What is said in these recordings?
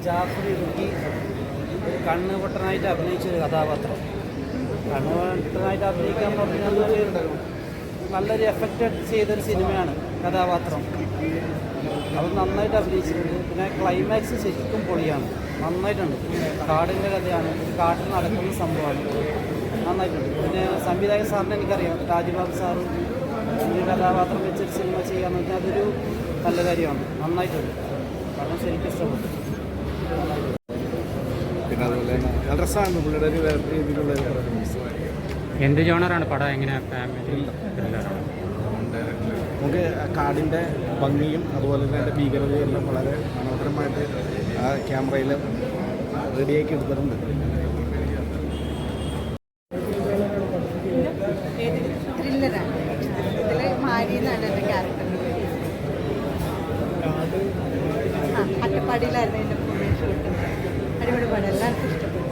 ജാഫർ ഇടുക്കി ഒരു കണ്ണുപൊട്ടനായിട്ട് അഭിനയിച്ചൊരു കഥാപാത്രം. കണ്ണുപൊട്ടനായിട്ട് അഭിനയിക്കാൻ പറഞ്ഞത് നല്ലൊരു എഫക്റ്റഡ് ചെയ്തൊരു സിനിമയാണ് കഥാപാത്രം. അത് നന്നായിട്ട് അഭിനയിച്ചിട്ടുണ്ട്. പിന്നെ ക്ലൈമാക്സ് ശരിക്കും പൊളിയാണ്, നന്നായിട്ടുണ്ട്. കാടിൻ്റെ കഥയാണ്, ഒരു കാട്ടിൽ നടക്കുന്ന സംഭവമാണ്, നന്നായിട്ടുണ്ട്. പിന്നെ സംവിധായക സാറിനെ എനിക്കറിയാം, രാജുബാബു സാറ് ഒരു കഥാപാത്രം വെച്ചൊരു സിനിമ ചെയ്യാന്ന് പറഞ്ഞാൽ അതൊരു നല്ല കാര്യമാണ്, നന്നായിട്ടുണ്ട്. കാരണം ശരിക്കും ഇഷ്ടപ്പെട്ടു. പിന്നെ അതുപോലെ തന്നെ രസമാണ് പുള്ളിയുടെ ഒരു രീതിയിലുള്ള എന്ത് ജോണറാണ് പടം? എങ്ങനെ ഫാമിലി നമുക്ക് കാടിൻ്റെ ഭംഗിയും അതുപോലെ തന്നെ അതിൻ്റെ ഭീകരതയും എല്ലാം വളരെ മനോഹരമായിട്ട് ആ ക്യാമറയിൽ റെഡിയാക്കി എടുത്തിട്ടുണ്ട്. ത്രില്ലറാണ്. ഇതിൽ മാരി എന്നാണ് എൻ്റെ ക്യാരക്ടർ. അട്ടപ്പാടിയിലായിരുന്നു എൻ്റെ ഫുൾ ഷൂട്ടിങ്. അടിപൊളി പടം, എല്ലാവർക്കും ഇഷ്ടപ്പെട്ടു.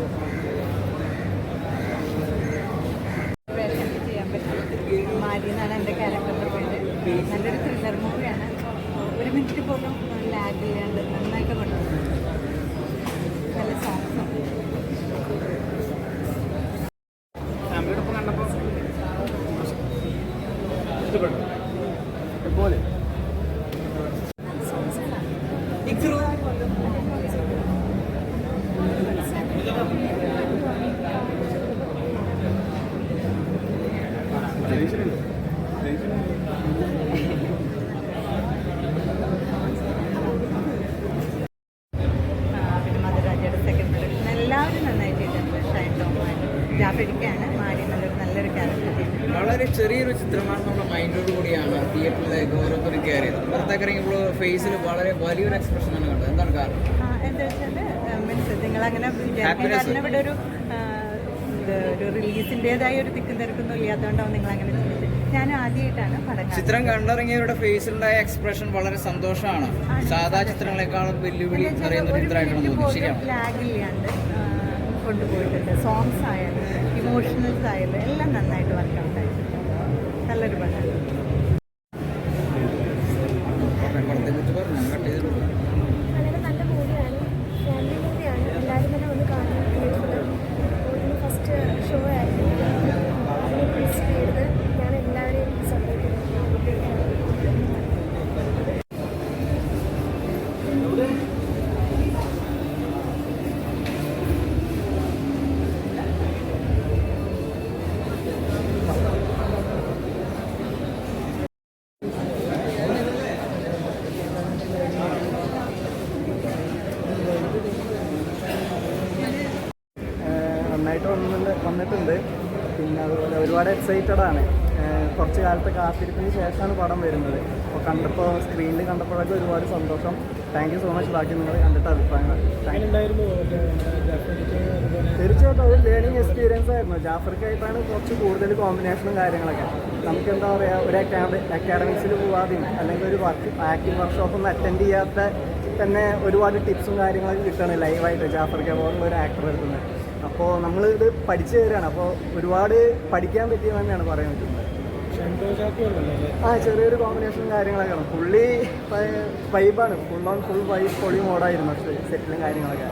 ചെയ്യാൻ പറ്റും. മാരി എന്നാണ് എൻ്റെ ക്യാരക്ടറിൻ്റെ പേര്. നല്ലൊരു ത്രില്ലർ മൂവിയാണ്. ഒരു മിനിറ്റ് പോലും ലാഗ് ചെയ്യാണ്ട് നന്നായിട്ട് കൊണ്ടുപോകും. നല്ല സോങ്സും. ഫാമിലിയോടൊപ്പം കണ്ടപ്പോൾ ഇഷ്ടപ്പെട്ടു പോലെ എല്ലാവരും നന്നായിട്ട് ചെയ്തിട്ടുണ്ട്. ഷൈൻ ടോമാണ്, ജാഫരിക്കാണ്, മാരി നല്ലൊരു ക്യാരക്ടർ ചെയ്തിട്ടുണ്ട്. വളരെ ചെറിയൊരു ചിത്രമാണ്. നമ്മുടെ മൈൻഡോട് കൂടിയാണ് തിയേറ്ററിലേക്ക് ഓരോരുത്തരും കയറിയത്. പുറത്തേക്ക് ഇറങ്ങിയപ്പോൾ ഫേസിൽ വളരെ വലിയൊരു എക്സ്പ്രഷനാണ് കണ്ടത്. എന്താണ് കാരണം? എന്താ വെച്ചാൽ മീൻസ് നിങ്ങളങ്ങനെ വിചാരിക്കുന്ന ഇവിടെ ഒരു റിലീസിൻ്റെതായ ഒരു തിക്കും തിരക്കൊന്നും ഇല്ലാത്തതുകൊണ്ടാവും നിങ്ങളങ്ങനെ ചിന്തിച്ചത്. ഞാൻ ആദ്യമായിട്ടാണ് പടം ചിത്രം കണ്ടിറങ്ങിയവരുടെ ഫേസിലുണ്ടായ എക്സ്പ്രഷൻ വളരെ സന്തോഷമാണ്. സാധാ ചിത്രങ്ങളെക്കാളും വെല്ലുവിളി അറിയുന്ന ഒരു ചിത്രമായിട്ടാണ് തോന്നുന്നത്. ശരിയാണ്, ലാഗ് ഇല്ലാണ്ട് കൊണ്ടുപോയിട്ടുണ്ട്. സോങ്സ് ആയാലും ഇമോഷണൽസ് ആയാലും എല്ലാം നന്നായിട്ട് വർക്കൗട്ട് ആയിട്ടുണ്ട്. നല്ലൊരു പടം. വളരെ നല്ല മൂവിയാണ്, ഫാമിലി മൂവിയാണ്. എല്ലാവരും തന്നെ ഒന്ന് കാണാൻ തിയേറ്ററിൽ. ഫസ്റ്റ് ഷോ ആയിരുന്നു. അതിനെ മിസ് ചെയ്ത് ഞാൻ എല്ലാവരെയും സപ്പോർട്ട് ചെയ്യുന്നു. നന്നായിട്ട് വന്നിട്ടുണ്ട്. പിന്നെ അതുപോലെ ഒരുപാട് എക്സൈറ്റഡ് ആണ്. കുറച്ച് കാലത്തെ കാത്തിരിപ്പിന് ശേഷമാണ് പടം വരുന്നത്. അപ്പോൾ കണ്ടപ്പോൾ സ്ക്രീനിൽ കണ്ടപ്പോഴൊക്കെ ഒരുപാട് സന്തോഷം. Thank you so much. ബാക്കി നിങ്ങൾ കണ്ടിട്ട് അഭിപ്രായങ്ങൾ. തീർച്ചയായിട്ടും ഒരു ലേണിംഗ് എക്സ്പീരിയൻസ് ആയിരുന്നു. ജാഫർക്കായിട്ടാണ് കുറച്ച് കൂടുതൽ കോമ്പിനേഷനും കാര്യങ്ങളൊക്കെ. നമുക്ക് എന്താ പറയുക, ഒരു അക്കാഡമിക്സിൽ പോവാതെയും അല്ലെങ്കിൽ ഒരു ആക്ടിംഗ് വർക്ക്ഷോപ്പൊന്നും അറ്റൻഡ് ചെയ്യാത്ത തന്നെ ഒരുപാട് ടിപ്സും കാര്യങ്ങളൊക്കെ കിട്ടണം ലൈവായിട്ട് ജാഫർക്ക പോലുള്ള ഒരു ആക്ടർ എടുക്കുന്നത്. അപ്പോൾ നമ്മളിത് പഠിച്ചു തരാണ്. അപ്പോൾ ഒരുപാട് പഠിക്കാൻ പറ്റിയെന്ന് തന്നെയാണ് പറയാൻ പറ്റുന്നത്. ചെറിയൊരു കോമ്പിനേഷനും കാര്യങ്ങളൊക്കെ ആണ്. പുള്ളി വൈബാണ്, ഫുൾ ഓൺ ഫുൾ വൈബ് പൊളി മോഡായിരുന്നു സെറ്റിലും കാര്യങ്ങളൊക്കെ.